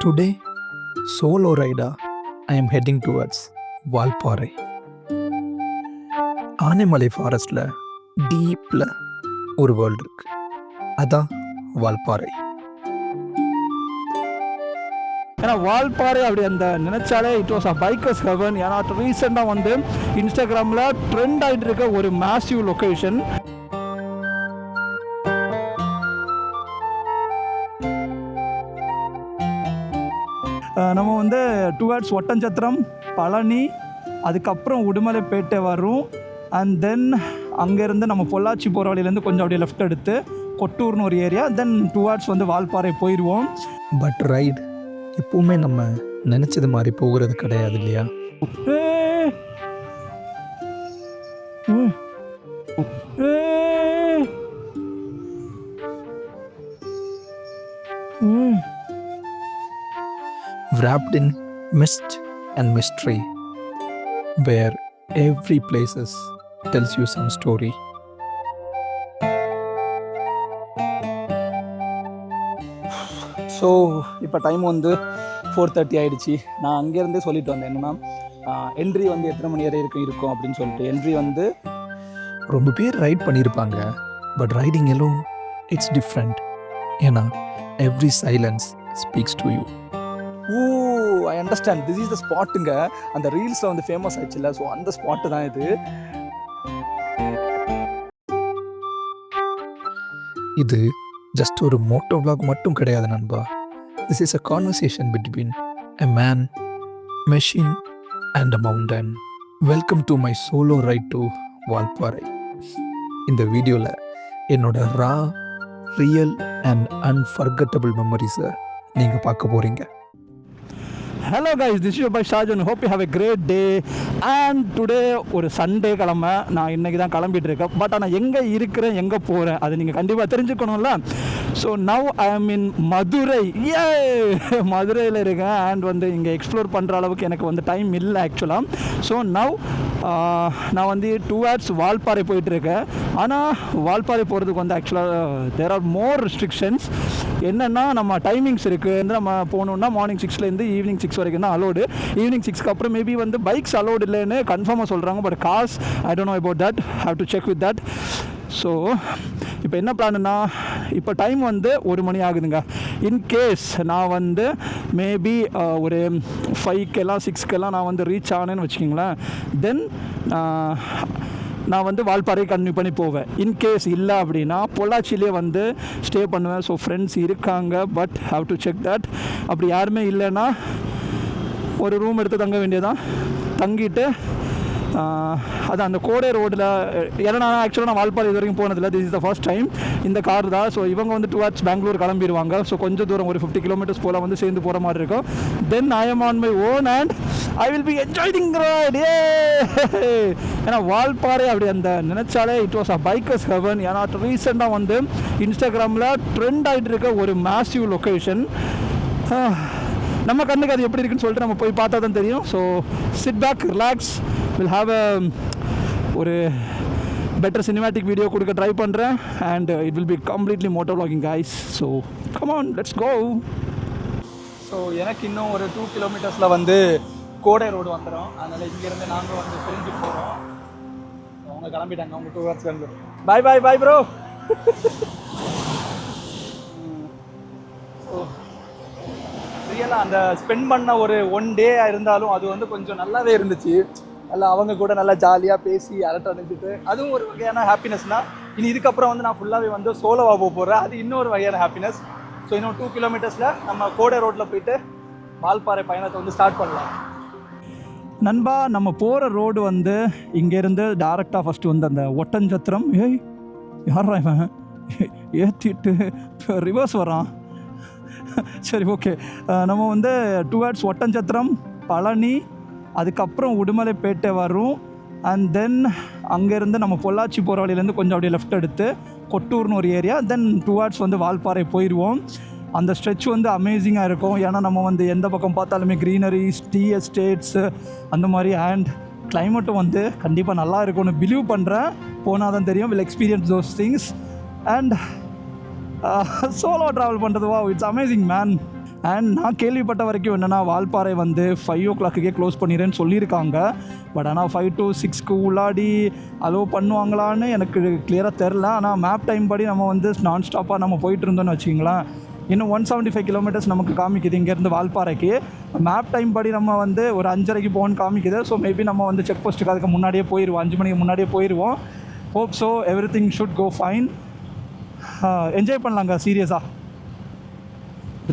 Today, solo rider, I am heading towards Valparai. Anaimalai ஃபாரஸ்டில் டீப்பில் ஒரு world இருக்கு. அதான் வால்பாறை. ஏன்னா வால்பாறை அப்படி அந்த நினைச்சாலே it was a bikers heaven. ஏன்னா ரீசெண்டாக வந்து இன்ஸ்டாகிராமில் ட்ரெண்ட் ஆகிட்டு இருக்க ஒரு மேசிவ் லொக்கேஷன். நம்ம வந்து டுவர்ட்ஸ் ஒட்டஞ்சத்திரம், பழனி, அதுக்கப்புறம் உடுமலைப்பேட்டை வரும். அண்ட் தென் அங்கேருந்து நம்ம பொள்ளாச்சி போகிற வழியிலேருந்து கொஞ்சம் அப்படியே லெஃப்ட் எடுத்து கொட்டூர்னு ஒரு ஏரியா, தென் டுவர்ட்ஸ் வந்து வால்பாறை போயிடுவோம். பட் ரைடு எப்பவுமே நம்ம நினச்சது மாதிரி போகிறது கிடையாது இல்லையா? Wrapped in mist and mystery, where every place tells you some story. So இப்போ டைம் வந்து 4:30 ஆகிடுச்சு. நான் அங்கேருந்தே சொல்லிட்டு வந்தேன் என்னென்னா என்ட்ரி வந்து எத்தனை மணி வரை இருக்கும் அப்படின்னு சொல்லிட்டு. என்ட்ரி வந்து ரொம்ப பேர் ரைட் பண்ணியிருப்பாங்க, பட் ரைடிங் எல்லாம் இட்ஸ் டிஃப்ரெண்ட். ஏன்னா every silence speaks to you. I understand, this is the ஸ்பாட்டுங்க. அந்த ரீல்ஸில் வந்து ஃபேமஸ் ஆயிடுச்சுல்ல, ஸோ அந்த ஸ்பாட்டு தான் இது. இது ஜஸ்ட் ஒரு மோட்டோ விளாக் மட்டும் கிடையாது நண்பா. This is a conversation between a man, machine and a mountain. Welcome to my solo ride to Valparai. இந்த வீடியோவில் என்னோட ரா, ரியல் அண்ட் அன்ஃபர்கட்டபிள் மெமரிஸை நீங்கள் பார்க்க போகிறீங்க. Hello guys, this is by Shajan. Hope you have a great day. And today ஒரு Sunday கிழமை. நான் இன்றைக்கி தான் கிளம்பிட்டு இருக்கேன். பட் ஆனால் எங்கே இருக்கிறேன், எங்கே போகிறேன், அதை நீங்கள் கண்டிப்பாக தெரிஞ்சுக்கணும்ல. ஸோ நவ் ஐ ஆம் இன் மதுரை. மதுரையில் இருக்கேன். அண்ட் வந்து இங்கே எக்ஸ்ப்ளோர் பண்ணுற அளவுக்கு எனக்கு வந்து டைம் இல்லை ஆக்சுவலாக. ஸோ நவ் நான் வந்து டுவர்ட்ஸ் வால்பாறை போயிட்டுருக்கேன். ஆனால் வால்பாறை போகிறதுக்கு வந்து ஆக்சுவலாக தேர் ஆர் மோர் ரெஸ்ட்ரிக்ஷன்ஸ். என்னென்னா நம்ம டைமிங்ஸ் இருக்குது. நம்ம போகணுன்னா மார்னிங் 6லேருந்து ஈவினிங் 6 வரைக்கும் தான் அலோடு. ஈவினிங் 6க்கு அப்புறம் மேபி வந்து பைக்ஸ் அலோடு இல்லைன்னு கன்ஃபார்மாக சொல்கிறாங்க. But cars I don't know about that. Have to check with that. So இப்போ என்ன பிளான்னா, இப்போ டைம் வந்து 1 மணி ஆகுதுங்க. இன்கேஸ் நான் வந்து மேபி ஒரு 5க்கெல்லாம் 6க்கெல்லாம் நான் வந்து ரீச் ஆனேன்னு வச்சுக்கிங்களேன், தென் நான் வந்து வால்பாறை கன்டினியூ பண்ணி போவேன். இன்கேஸ் இல்லை அப்படின்னா பொள்ளாச்சியிலே வந்து ஸ்டே பண்ணுவேன். ஸோ ஃப்ரெண்ட்ஸ் இருக்காங்க, but have to check that. அப்படி யாருமே இல்லைன்னா ஒரு ரூம் எடுத்து தங்க வேண்டியதான். தங்கிட்டு அது அந்த கோடை ரோடில், ஏன்னா நான் ஆக்சுவலாக நான் வால்பாறை இது வரைக்கும் போனதில்லை. This is the first time இந்த கார் தான். ஸோ இவங்க வந்து டுவர்ட்ஸ் பெங்களூர் கிளம்பிடுவாங்க. ஸோ கொஞ்சம் தூரம் ஒரு 50 கிலோமீட்டர்ஸ் போல் வந்து சேர்ந்து போகிற மாதிரி இருக்கும். Then I am on my own and I will be enjoying right. ஏன்னா வால்பாறை அப்படி அந்த நினைச்சாலே it was a bikers heaven. ஏன்னா ரீசெண்டாக வந்து இன்ஸ்டாகிராமில் ட்ரெண்ட் ஆகிட்டு இருக்க ஒரு மேசிவ் லொக்கேஷன். நம்ம கண்ணுக்கு அது எப்படி இருக்குன்னு சொல்லிட்டு நம்ம போய் பார்த்தா தான் தெரியும். So sit back, relax, will have ஒரு பெட்டர் சினிமேட்டிக் வீடியோ கொடுக்க ட்ரை பண்ணுறேன். And it will be completely moto vlogging guys. So come on, let's go. So எனக்கு இன்னும் ஒரு 2 கிலோமீட்டர்ஸில் வந்து கோடை ரோடு வந்துடும். அதனால் இங்கேருந்து நாங்கள் வந்து பிரிஞ்சு போகிறோம். அவங்க கிளம்பிட்டாங்க, அவங்க 2 ஹவர்ஸ் பெங்களூர். பாய் பாய் பாய் ப்ரோ. ஸோ ரியலாக அந்த ஸ்பெண்ட் பண்ண ஒரு 1 டே இருந்தாலும் அது வந்து கொஞ்சம் நல்லாவே இருந்துச்சு. நல்லா அவங்க கூட நல்லா ஜாலியாக பேசி அரட்டை அடைஞ்சிட்டு, அதுவும் ஒரு வகையான ஹாப்பினஸ்னால். இனி இதுக்கப்புறம் வந்து நான் ஃபுல்லாகவே வந்து சோலோவாக போக போகிறேன். அது இன்னொரு வகையான ஹாப்பினஸ். ஸோ இன்னும் 2 கிலோமீட்டர்ஸில் நம்ம கோடை ரோட்டில் போயிட்டு வால்பாறை பயணத்தை வந்து ஸ்டார்ட் பண்ணலாம். நண்பா, நம்ம போகிற ரோடு வந்து இங்கேருந்து டேரெக்டாக ஃபஸ்ட்டு வந்து அந்த ஒட்டஞ்சத்திரம். யாரா இவன் ஏற்றிட்டு ரிவர்ஸ் வரான். சரி, ஓகே. நம்ம வந்து டுவர்ட்ஸ் ஒட்டஞ்சத்திரம், பழனி, அதுக்கப்புறம் உடுமலைப்பேட்டை வரும். அண்ட் தென் அங்கேருந்து நம்ம பொள்ளாச்சி போகிற வழியிலேருந்து கொஞ்சம் அப்படியே லெஃப்ட் எடுத்து கொட்டூர்னு ஒரு ஏரியா, தென் டுவர்ட்ஸ் வந்து வால்பாறை போயிடுவோம். அந்த ஸ்ட்ரெச் வந்து அமேசிங்காக இருக்கும். ஏன்னா நம்ம வந்து எந்த பக்கம் பார்த்தாலுமே க்ரீனரிஸ், டீ எஸ்டேட்ஸு அந்த மாதிரி. அண்ட் கிளைமேட்டும் வந்து கண்டிப்பாக நல்லா இருக்கும்னு பிலீவ் பண்ணுறேன். போனால் தான் தெரியும். Will experience those things. And solo travel பண்ணுறது, வா, இட்ஸ் அமேசிங் மேன். அண்ட் நான் கேள்விப்பட்ட வரைக்கும் என்னென்னா வால்பாறை வந்து 5 o'clock க்ளோஸ் பண்ணிடுறேன்னு சொல்லியிருக்காங்க. பட் ஆனால் 5 to 6 உள்ளாடி அலோவ் பண்ணுவாங்களான்னு எனக்கு கிளியராக தெரில. ஆனால் மேப் டைம் படி நம்ம வந்து நான் ஸ்டாப்பாக நம்ம போயிட்டு இருந்தோம்னு வச்சிங்களேன், இன்னும் 175 கிலோமீட்டர்ஸ் நமக்கு காமிக்குது இங்கேருந்து வால்பாறைக்கு. மேப் டைம் படி நம்ம வந்து ஒரு 5:30 போகணுன்னு காமிக்குது. ஸோ மேபி நம்ம வந்து செக் போஸ்ட்டுக்கு அதுக்கு முன்னாடியே போயிடுவோம், 5 மணிக்கு முன்னாடியே போயிடுவோம். Hope so everything should go fine. Enjoy பண்ணலாங்க சீரியஸாக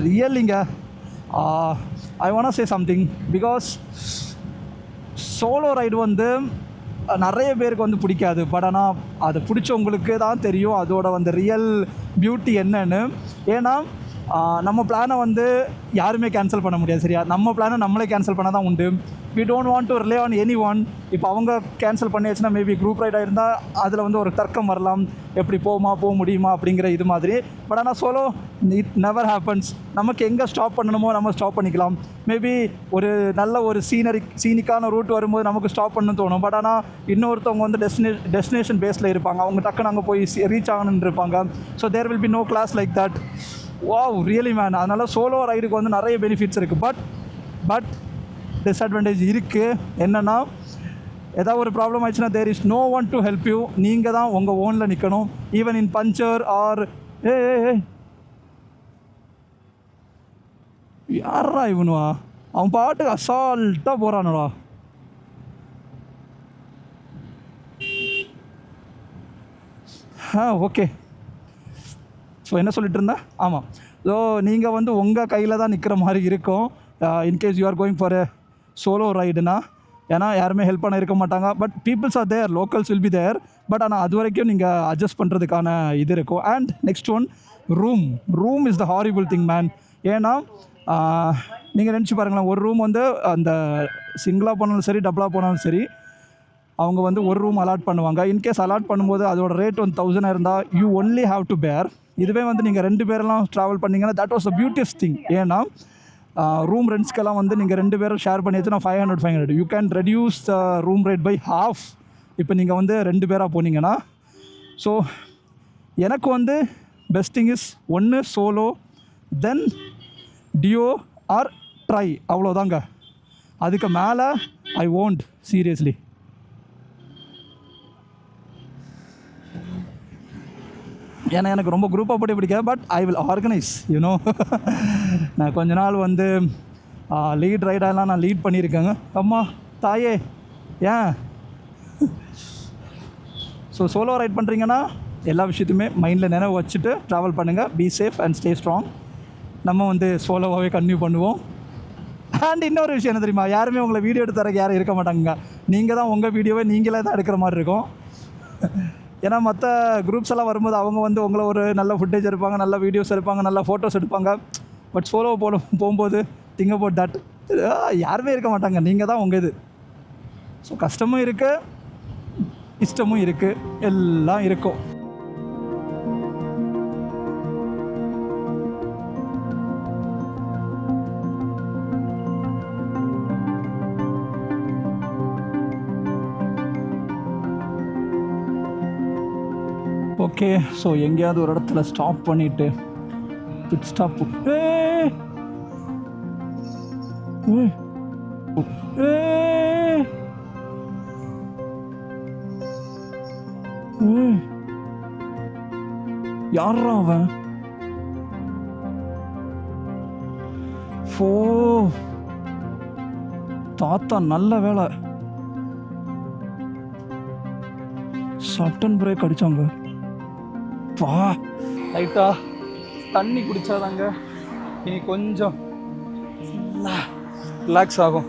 ரியலிங்க. I want say something because solo ride வந்து நிறைய பேருக்கு வந்து பிடிக்காது. பட் ஆனால் அது பிடிச்சவங்களுக்கு தான் தெரியும் அதோட வந்து ரியல் பியூட்டி என்னன்னு. ஏன்னா நம்ம பிளானை வந்து யாருமே கேன்சல் பண்ண முடியாது, சரியா? நம்ம பிளானை நம்மளே கேன்சல் பண்ண தான் உண்டு. We don't want to rely on any one. இப்போ அவங்க கேன்சல் பண்ணியாச்சுன்னா மேபி குரூப் ரைடாக இருந்தால் அதில் வந்து ஒரு தர்க்கம் வரலாம், எப்படி போக முடியுமா அப்படிங்கிற இது மாதிரி. பட் ஆனால் சோலோ இட் நெவர் ஹேப்பன்ஸ். நமக்கு எங்கே ஸ்டாப் பண்ணணுமோ நம்ம ஸ்டாப் பண்ணிக்கலாம். மேபி ஒரு நல்ல ஒரு சீனிக்கான ரூட் வரும்போது நமக்கு ஸ்டாப் பண்ணணும்னு தோணும். பட் ஆனால் இன்னொருத்தவங்க வந்து டெஸ்டினேஷன் பேஸில் இருப்பாங்க, அவங்க டக்குன்னு அங்கே போய் ரீச் ஆகணுன்னு இருப்பாங்க. So there will be no class like that. Wow really man. அதனால் சோலோ ரைடுக்கு வந்து நிறைய பெனிஃபிட்ஸ் இருக்குது. பட் டிஸ்அட்வான்டேஜ் இருக்குது. என்னென்னா ஏதாவது ஒரு ப்ராப்ளம் ஆயிடுச்சுன்னா there is no one to help you. நீங்கள் தான் உங்கள் ஓனில் நிற்கணும். ஈவன் இன் பஞ்சர் ஆர் யாரா இவனுவா, அவன் பாட்டுக்கு அசால்ட்டாக போகிறானுடா. ஓகே. ஸோ என்ன சொல்லிட்டு இருந்தேன்? ஆமாம். ஸோ நீங்கள் வந்து உங்கள் கையில் தான் நிற்கிற மாதிரி இருக்கும் in case you are going for a solo ரைடுனா. ஏன்னா யாருமே ஹெல்ப் பண்ண இருக்க மாட்டாங்க. But peoples are there, locals will be there. But ஆனால் அது வரைக்கும் நீங்கள் அட்ஜஸ்ட் பண்ணுறதுக்கான இது இருக்கும். And next one, room is the horrible thing man. ஏன்னா நீங்கள் நினச்சி பாருங்களேன், ஒரு ரூம் வந்து அந்த சிங்கிளாக போனாலும் சரி டபுளாக போனாலும் சரி அவங்க வந்து ஒரு ரூம் அலாட் பண்ணுவாங்க. இன்கேஸ் அலாட் பண்ணும்போது அதோட ரேட் வந்து 1000 இருந்தால் யூ ஒன்லி ஹாவ் டு பேர். இதுவே வந்து நீங்கள் 2 பேரெல்லாம் ட்ராவல் பண்ணிங்கன்னா that was the beautiest thing. ஏன்னா ரூம் ரெண்ட்ஸ்க்கெல்லாம் வந்து நீங்கள் 2 பேரும் ஷேர் பண்ணி வச்சுன்னா 500 you can reduce the room rate by half. இப்போ நீங்கள் வந்து 2 பேராக போனீங்கன்னா. ஸோ எனக்கு வந்து பெஸ்ட் திங் இஸ் ஒன்று சோலோ, தென் டியோ ஆர் ட்ரை, அவ்வளோதாங்க. அதுக்கு மேலே ஐ வாண்ட் சீரியஸ்லி. ஏன்னா எனக்கு ரொம்ப குரூப்பாக போட்டு பிடிக்காது. But I will organise you know. நான் கொஞ்ச நாள் வந்து லீட் ரைடெல்லாம் நான் லீட் பண்ணியிருக்கேங்க. அம்மா தாயே ஏன். ஸோ சோலோ ரைட் பண்ணுறீங்கன்னா எல்லா விஷயத்தையுமே மைண்டில் நினைவு வச்சுட்டு ட்ராவல் பண்ணுங்கள். Be safe and stay strong. நம்ம வந்து சோலோவாகவே கன்டினியூ பண்ணுவோம். அண்ட் இன்னொரு விஷயம் என்ன தெரியுமா, யாருமே உங்களை வீடியோ எடுத்து தரக்கு யாரும் இருக்க மாட்டாங்க. நீங்கள் தான் உங்கள் வீடியோவை நீங்களே தான் எடுக்கிற மாதிரி இருக்கும். ஏன்னா மற்ற குரூப்ஸ் எல்லாம் வரும்போது அவங்க வந்து உங்களை ஒரு நல்ல ஃபுட்டேஜ் எடுப்பாங்க, நல்ல வீடியோஸ் எடுப்பாங்க, நல்ல ஃபோட்டோஸ் எடுப்பாங்க. பட் சோலோ போகும்போது திங்க் அபவுட் தட், யாருமே இருக்க மாட்டாங்க. நீங்கள் தான் உங்கள் இது. ஸோ கஷ்டமும் இருக்குது, இஷ்டமும் இருக்குது, எல்லாம் இருக்கும். ஓகே. ஸோ எங்கேயாவது ஒரு இடத்துல ஸ்டாப் பண்ணிவிட்டு பிட் ஸ்டாப். யாரா அவன்? தாத்தா நல்ல வேலை, சட்டன் பிரேக் அடிச்சாங்க. வா லைட்டாக தண்ணி குடித்தாதாங்க இனி கொஞ்சம் ரிலாக்ஸ் ஆகும்.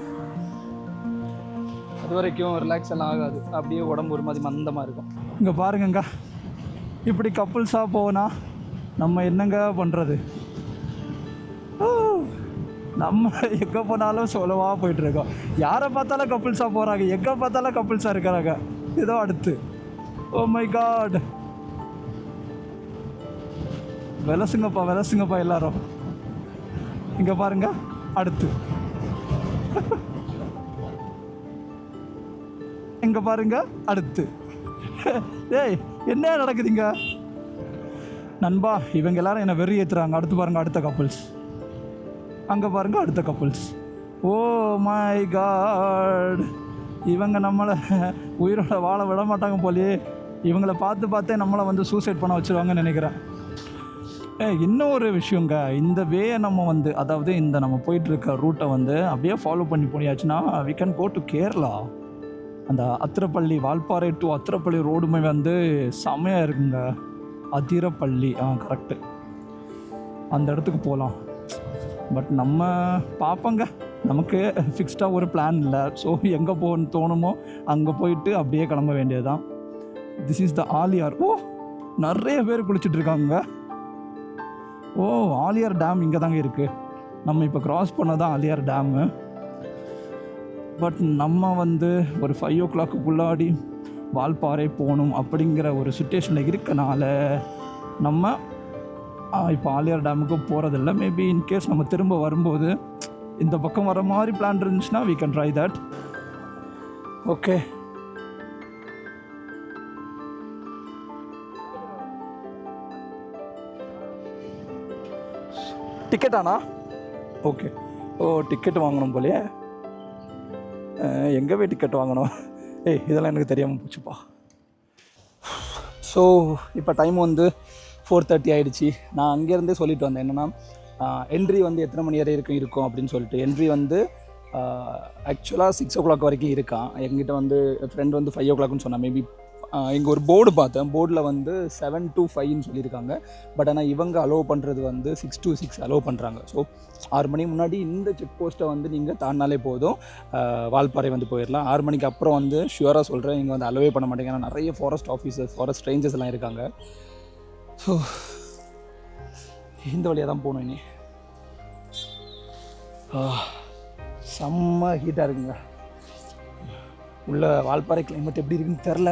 அது வரைக்கும் ரிலாக்ஸ் எல்லாம் ஆகாது, அப்படியே உடம்பு ஒரு மாதிரி மந்தமாக இருக்கும். இங்கே பாருங்கங்க, இப்படி கப்புள்ஸாக போனால் நம்ம என்னங்க பண்ணுறது? நம்ம எங்கே போனாலும் சோலோவாக போயிட்டுருக்கோம். யாரை பார்த்தாலும் கப்புள்ஸாக போகிறாங்க, எங்கே பார்த்தாலும் கப்புள்ஸாக இருக்கிறாங்க. ஏதோ அடுத்து ஓ மை காட், விலசுங்கப்பா எல்லாரும். இங்கே பாருங்க அடுத்து, இங்கே பாருங்க அடுத்து. ஏய் என்ன நடக்குதுங்க நண்பா? இவங்க எல்லாரும் என்னை வெறி ஏற்றுறாங்க. அடுத்து பாருங்க அடுத்த கப்புள்ஸ். அங்கே பாருங்கள் அடுத்த கப்புள்ஸ். ஓ மை காட், இவங்க நம்மளை உயிரோட வாழ விட மாட்டாங்க போலயே. இவங்கள பார்த்தே நம்மளை வந்து சூசைட் பண்ண வச்சுருவாங்கன்னு நினைக்கிறேன். இன்னும் ஒரு விஷயங்க, இந்த வேயை நம்ம வந்து, அதாவது இந்த நம்ம போயிட்டுருக்க ரூட்டை வந்து அப்படியே ஃபாலோ பண்ணி போனியாச்சுன்னா we can go to Kerala. அந்த அத்திரப்பள்ளி, வால்பாறை டு அத்திரப்பள்ளி ரோடுமே வந்து செமையாக இருக்குங்க. அதிரப்பள்ளி, கரெக்டு, அந்த இடத்துக்கு போகலாம். பட் நம்ம பார்ப்போங்க, நமக்கு ஃபிக்ஸ்டாக ஒரு பிளான் இல்லை. ஸோ எங்கே போகணுன்னு தோணுமோ அங்கே போயிட்டு அப்படியே கிளம்ப வேண்டியது தான். This is the Aliyar. ஓ, நிறைய பேர் குளிச்சுட்ருக்காங்க. ஓ, ஆலியார் டேம் இங்கே தாங்க இருக்குது. நம்ம இப்போ க்ராஸ் பண்ணதான் ஆலியார் டேமு. பட் நம்ம வந்து ஒரு 5 o'clock வால்பாறை போகணும் அப்படிங்கிற ஒரு சுச்சுவேஷனில் இருக்கனால நம்ம இப்போ ஆலியார் டேமுக்கு போகிறதில்ல. மேபி இன்கேஸ் நம்ம திரும்ப வரும்போது இந்த பக்கம் வர மாதிரி பிளான் இருந்துச்சுன்னா we can try that. Okay, டிக்கெட்டாண்ணா? ஓகே. ஓ, டிக்கெட் வாங்கணும் போலையே. எங்கே போய் டிக்கெட் வாங்கணும்? இதெல்லாம் எனக்கு தெரியாமல் போச்சுப்பா. ஸோ இப்போ டைம் வந்து 4:30 ஆகிடுச்சி. நான் அங்கேருந்தே சொல்லிட்டு வந்தேன் என்னென்னா, என்ட்ரி வந்து எத்தனை மணி வரை இருக்கும் அப்படின்னு சொல்லிட்டு. என்ட்ரி வந்து ஆக்சுவலாக 6 o'clock வரைக்கும் இருக்கான். எங்கிட்ட வந்து ஃப்ரெண்ட் வந்து 5 o'clockனு சொன்னான். மேபி இங்கே ஒரு போர்டு பார்த்தேன், போர்டில் வந்து 7 to 5ன்னு சொல்லியிருக்காங்க. பட் ஆனால் இவங்க அலோவ் பண்ணுறது வந்து 6 to 6 அலோவ் பண்ணுறாங்க. ஸோ 6 மணிக்கு முன்னாடி இந்த செக் போஸ்ட்டை வந்து நீங்கள் தாண்டினாலே போதும், வால்பாறை வந்து போயிடலாம். 6 மணிக்கு அப்புறம் வந்து ஷுவராக சொல்கிறேன், இங்கே வந்து அலோவே பண்ண மாட்டேங்க. ஏன்னா நிறைய ஃபாரஸ்ட் ஆஃபீஸர்ஸ், ஃபாரஸ்ட் ரேஞ்சர்ஸ் எல்லாம் இருக்காங்க. ஸோ இந்த வழியாக தான் போகணும். இனி செம்ம ஹீட்டாக இருக்குங்க உள்ள. வால்பாறை கிளைமேட் எப்படி இருக்குன்னு தெரில,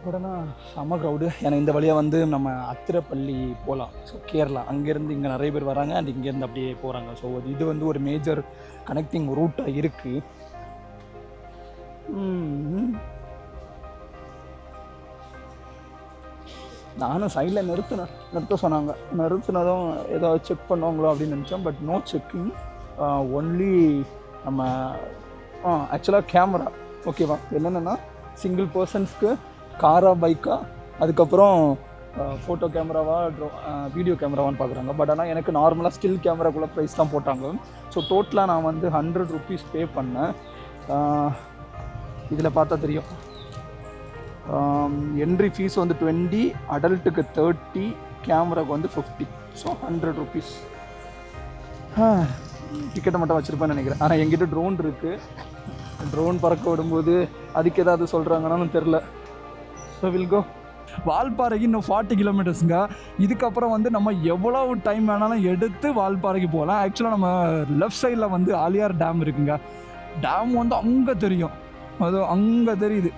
உடனே செம்ம க்ரௌடு. ஏன்னா இந்த வழியாக வந்து நம்ம அத்திரப்பள்ளி போகலாம். ஸோ கேரளா, அங்கேருந்து இங்கே நிறைய பேர் வராங்க, அண்ட் இங்கேருந்து அப்படியே போகிறாங்க. ஸோ இது வந்து ஒரு மேஜர் கனெக்டிங் ரூட்டாக இருக்குது. நானும் சைடில் நிறுத்த சொன்னாங்க. நிறுத்தினதும் ஏதோ செக் பண்ணுவாங்களோ அப்படின்னு நினச்சேன். பட் நோ செக்கிங், ஒன்லி நம்ம ஆக்சுவலாக கேமரா. ஓகேவா, என்னென்னா சிங்கிள் பர்சன்ஸ்க்கு காரா, பைக்கா, அதுக்கப்புறம் ஃபோட்டோ கேமராவா, வீடியோ கேமராவான்னு பார்க்குறாங்க. பட் ஆனால் எனக்கு நார்மலாக ஸ்டில் கேமராக்குள்ளே ப்ரைஸ் தான் போட்டாங்க. ஸோ டோட்டலாக நான் வந்து 100 rupees பே பண்ணேன். இதில் பார்த்தா தெரியும். என்ட்ரி ஃபீஸ் வந்து 20, அடல்ட்டுக்கு 30, கேமராவுக்கு வந்து 50. So 100 rupees. டிக்கெட்டை மட்டும் வச்சுருப்பேன்னு நினைக்கிறேன். ஆனால் எங்கிட்ட ட்ரோன் இருக்குது. ட்ரோன் பறக்க விடும்போது அதுக்கு ஏதாவது சொல்கிறாங்கன்னு தெரில. So will go. வால்பாறைக்கு இன்னும் 40 kilometersங்க. இதுக்கப்புறம் வந்து நம்ம எவ்வளோ டைம் வேணாலும் எடுத்து வால்பாறைக்கு போகலாம். ஆக்சுவலாக நம்ம லெஃப்ட் சைடில் வந்து ஆலியார் டேம் இருக்குங்க. டேம் வந்து அங்கே தெரியும், அது அங்கே தெரியுது.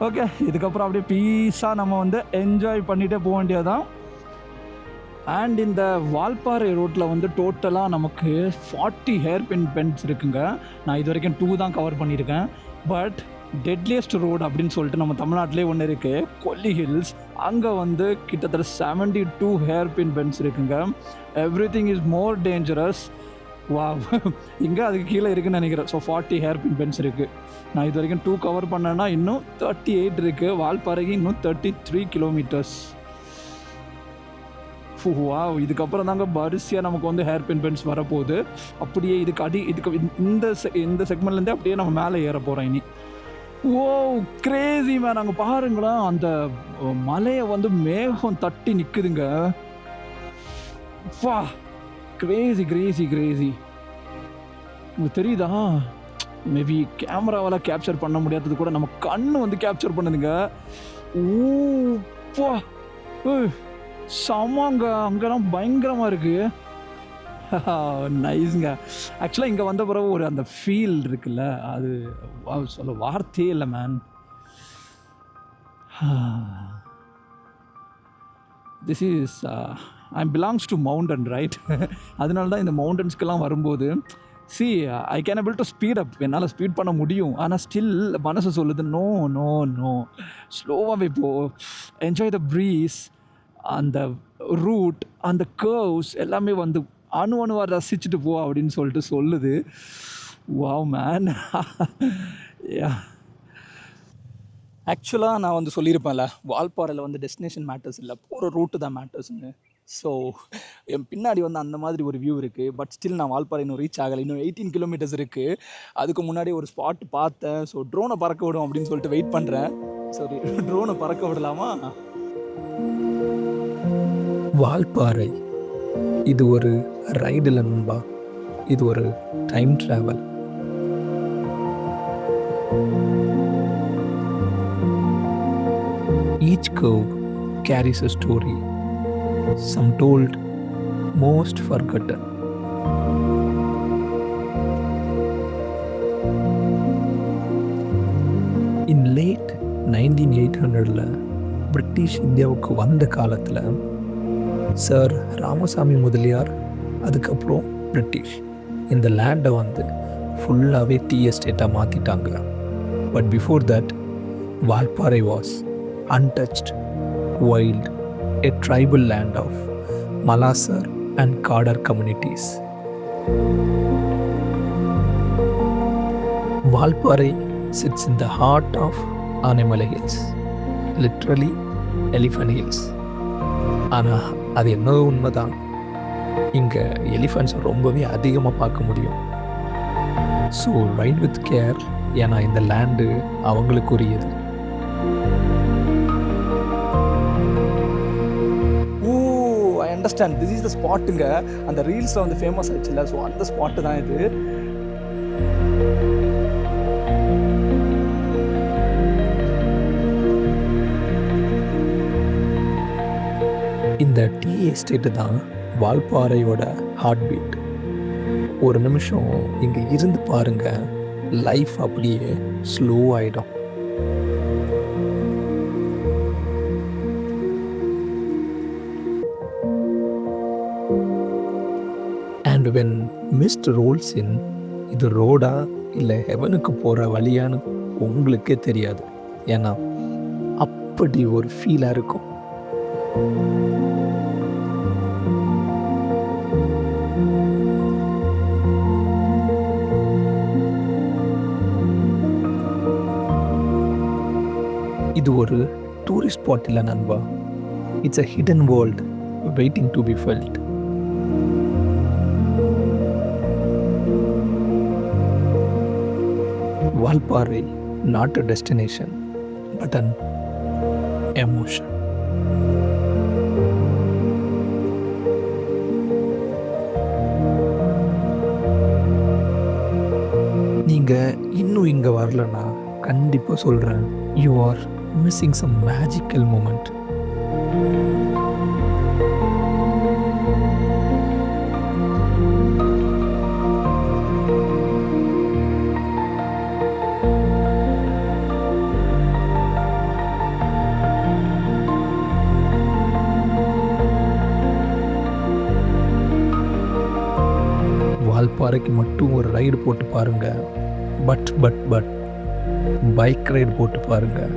ஓகே, இதுக்கப்புறம் அப்படியே பீஸாக நம்ம வந்து என்ஜாய் பண்ணிகிட்டே போக வேண்டியதான். அண்ட் இந்த வால்பாறை ரோட்டில் வந்து டோட்டலாக நமக்கு 40 ஹேர்பின் பென்ஸ் இருக்குங்க. நான் இது வரைக்கும் 2 தான் கவர் பண்ணியிருக்கேன். பட் டெட்லியஸ்ட் ரோடு அப்படின்னு சொல்லிட்டு நம்ம தமிழ்நாட்டிலே ஒன்று இருக்குது, கொல்லி ஹில்ஸ். அங்கே வந்து கிட்டத்தட்ட 72 ஹேர்பின் பென்ஸ் இருக்குங்க. Every thing is more dangerous. வா, இங்கே அதுக்கு கீழே இருக்குதுன்னு நினைக்கிறேன். ஸோ 40 ஹேர்பின் பென்ஸ் இருக்குது. நான் இது வரைக்கும் 2 கவர் பண்ணேன்னா இன்னும் 38 இருக்குது. வால்பாறைக்கு இன்னும் 33 kilometers. வா, இதுக்கப்புறம் தாங்க வரிசையாக நமக்கு வந்து ஹேர்பின் பென்ஸ் வரப்போகுது. அப்படியே இதுக்கு இந்த செக்மெண்ட்லேருந்தே அப்படியே நம்ம மேலே ஏற போகிறோம் இனி. ஓ, கிரேசி மேன், அங்கே பாருங்களேன், அந்த மலையை வந்து மேகம் தட்டி நிற்குதுங்க. வா, கிரேசி கிரேசி கிரேசி. உங்களுக்கு தெரியுதா? மேபி கேமராவால் கேப்சர் பண்ண முடியாதது கூட நம்ம கண்ணு வந்து கேப்சர் பண்ணுதுங்க. ஓ, சமாங்க, அங்கெல்லாம் பயங்கரமாக இருக்குது. நைஸுங்க. ஆக்சுவலாக இங்கே வந்த பிறகு ஒரு அந்த ஃபீல் இருக்குல்ல, அது சொல்ல வார்த்தையே இல்லை man. This is I belongs to mountain, right? அதனால தான் இந்த மவுண்டன்ஸ்க்கெல்லாம் வரும்போது I can able to speed up. என்னால் ஸ்பீட் பண்ண முடியும். ஆனால் ஸ்டில் மனசு சொல்லுது நோ நோ நோ, ஸ்லோவாகவே போ, என்ஜாய் த ப்ரீஸ். அந்த ரூட், அந்த கர்வ்ஸ் எல்லாமே வந்து அணுவாக ரசிச்சுட்டு போ அப்படின்னு சொல்லிட்டு சொல்லுது. Wow man. யா, ஆக்சுவலாக நான் வந்து சொல்லியிருப்பேன்ல, வால்பாறையில் வந்து டெஸ்டினேஷன் மேட்டர்ஸ் இல்லை, போகிற ரூட்டு தான் மேட்டர்ஸ்னு. ஸோ என் பின்னாடி வந்து அந்த மாதிரி ஒரு வியூ இருக்குது. பட் ஸ்டில் நான் வால்பாறை இன்னும் ரீச் ஆகலை. இன்னும் 18 கிலோமீட்டர்ஸ் இருக்குது. அதுக்கு முன்னாடி ஒரு ஸ்பாட் பார்த்தேன். ஸோ ட்ரோனை பறக்க விடும் அப்படின்னு சொல்லிட்டு வெயிட் பண்ணுறேன். சரி, ட்ரோனை பறக்க விடலாமா? வால்பாறை இது ஒரு ரைடு இல்லை நண்பா, இது ஒரு time travel. Each curve carries a story, some told, most forgotten. In late 1900ல பிரிட்டிஷ் இந்தியாவுக்கு வந்த காலத்தில் சார் ராமசாமி முதலியார், அதுக்கப்புறம் பிரிட்டிஷ் இந்த லேண்டை வந்து ஃபுல்லாகவே டீ எஸ்டேட்டாக மாற்றிட்டாங்க. But before that Valparai was untouched, wild, a tribal land of Malasar and Kadar communities. Valparai sits in the heart of Animala Hills, literally Elephant Hills. ஆனால் அது என்ன உண்மைதான், இங்கே எலிஃபண்ட்ஸ் ரொம்பவே அதிகமாக பார்க்க முடியும். ஸோ ரைட் வித் கேர், ஏன்னா இந்த லேண்டு அவங்களுக்குரியது. அண்டர்ஸ்டாண்ட், திஸ் இஸ் த ஸ்பாட்டுங்க. அந்த ரீல்ஸில் வந்து ஃபேமஸ் ஆயிடுச்சுல்ல, ஸோ அந்த ஸ்பாட்டு தான் இது. இந்த டீ எஸ்டேட்டு தான் வால்பாறையோட ஹார்ட் பீட். ஒரு நிமிஷம் இங்கே இருந்து பாருங்க, லைஃப் அப்படியே ஸ்லோ ஆகிடும். And when mist rolls in, இது ரோடா இல்லை ஹெவனுக்கு போகிற வழியான்னு உங்களுக்கே தெரியாது. ஏன்னா அப்படி ஒரு ஃபீலாக இருக்கும். இது ஒரு டூரிஸ்ட் ஸ்பாட் இல்லை நண்பா, it's a hidden world waiting to be felt. Valparai, not a destination, but an emotion. நீங்கள் இன்னும் இங்கே வரலன்னா கண்டிப்பாக சொல்கிறேன், you are missing some magical moment. வால்பாறைக்கு மட்டும் ஒரு ரைடு போட்டு பாருங்கள். பட் பைக் ரைடு போட்டு பாருங்கள்.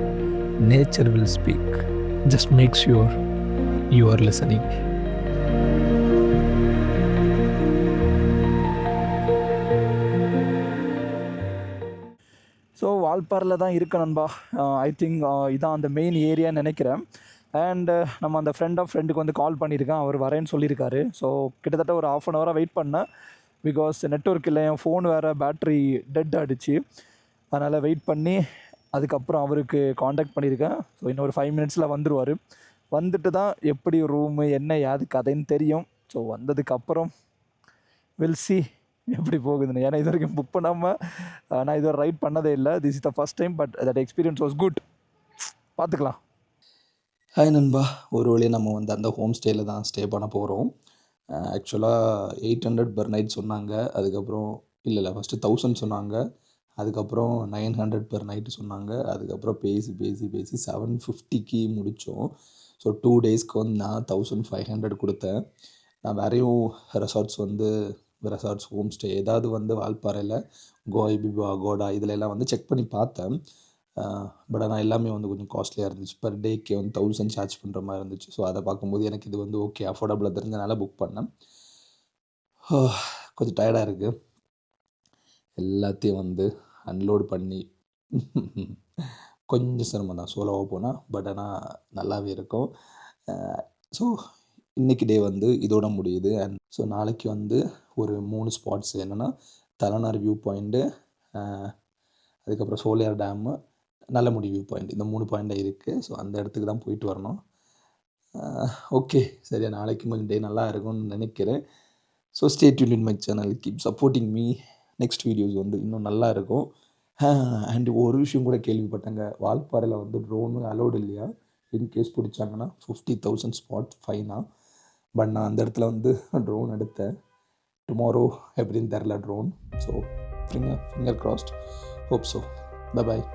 Nature will speak. Just make sure you are listening. So வால்பாறையில் தான் இருக்க நண்பா. ஐ திங்க் இதான் அந்த மெயின் ஏரியான்னு நினைக்கிறேன். அண்டு நம்ம அந்த ஃப்ரெண்டுக்கு வந்து கால் பண்ணியிருக்கேன், அவர் வரேன்னு சொல்லியிருக்காரு. ஸோ கிட்டத்தட்ட ஒரு 1/2 hour வெயிட் பண்ணேன். பிகாஸ் நெட்ஒர்க் இல்லை, என் ஃபோன் வேறு பேட்ரி டெட் ஆகிடுச்சு. அதனால் வெயிட் பண்ணி அதுக்கப்புறம் அவருக்கு காண்டாக்ட் பண்ணியிருக்கேன். ஸோ இன்னும் ஒரு 5 minutes வந்துடுவார். வந்துட்டு தான் எப்படி ரூமு என்ன யாது கதைன்னு தெரியும். ஸோ வந்ததுக்கப்புறம் வில் சி எப்படி போகுதுன்னு. ஏன்னா இது வரைக்கும் புக் பண்ணாமல் நான் இதுவரை ரைட் பண்ணதே இல்லை. This is the first time, but that experience was good. பார்த்துக்கலாம். ஹாய் நண்பா, ஒரு வழியாக நம்ம வந்து அந்த ஹோம் ஸ்டேயில் தான் ஸ்டே பண்ண போகிறோம். ஆக்சுவலாக 800 per night சொன்னாங்க. அதுக்கப்புறம் இல்லை ஃபஸ்ட்டு 1000 சொன்னாங்க. அதுக்கப்புறம் 900 per night சொன்னாங்க. அதுக்கப்புறம் பேசி 750க்கு முடித்தோம். ஸோ 2 daysக்கு வந்து நான் 1500 கொடுத்தேன். நான் வேறையும் ரெசார்ட்ஸ் ஹோம் ஸ்டே ஏதாவது வந்து வால்பாறையில் கோய்பிபா அகோடா இதிலெல்லாம் வந்து செக் பண்ணி பார்த்தேன். பட் ஆனால் எல்லாமே வந்து கொஞ்சம் காஸ்ட்லியாக இருந்துச்சு. பர் டேக்கு வந்து 1000 சார்ஜ் பண்ணுற மாதிரி இருந்துச்சு. ஸோ அதை பார்க்கும்போது எனக்கு இது வந்து ஓகே அஃபோர்டபுளாக தெரிஞ்சனால புக் பண்ணேன். கொஞ்சம் டயர்டாக இருக்குது. எல்லாத்தையும் வந்து அன்லோட் பண்ணி கொஞ்சம் சிரமம் தான் சோலோவாக போனால். பட் ஆனால் நல்லாவே இருக்கும். ஸோ இன்றைக்கி டே வந்து இதோட முடியுது. அண்ட் ஸோ நாளைக்கு வந்து ஒரு 3 ஸ்பாட்ஸ் என்னென்னா தலைனார் வியூ பாயிண்ட்டு, அதுக்கப்புறம் சோலியார் டேமு, நல்லமுடி வியூ பாயிண்ட். இந்த 3 பாயிண்ட்டாக இருக்குது. ஸோ அந்த இடத்துக்கு தான் போயிட்டு வரணும். ஓகே சரியா, நாளைக்கு கொஞ்சம் டே நல்லா இருக்கும்னு நினைக்கிறேன். So stay tuned in my channel, keep supporting me. Next videos வந்து இன்னும் நல்லா இருக்கும். அண்ட் ஒரு விஷயம் கூட கேள்விப்பட்டேங்க, வால்பாறையில் வந்து ட்ரோனு அலோடு இல்லையா. இன்கேஸ் பிடிச்சாங்கன்னா 50,000 ஸ்பாட் ஃபைனா. பட் நான் அந்த இடத்துல வந்து ட்ரோன் எடுத்தேன். டுமாரோ எப்படின்னு தெரில drone. So finger crossed, hope so. Bye பாய்.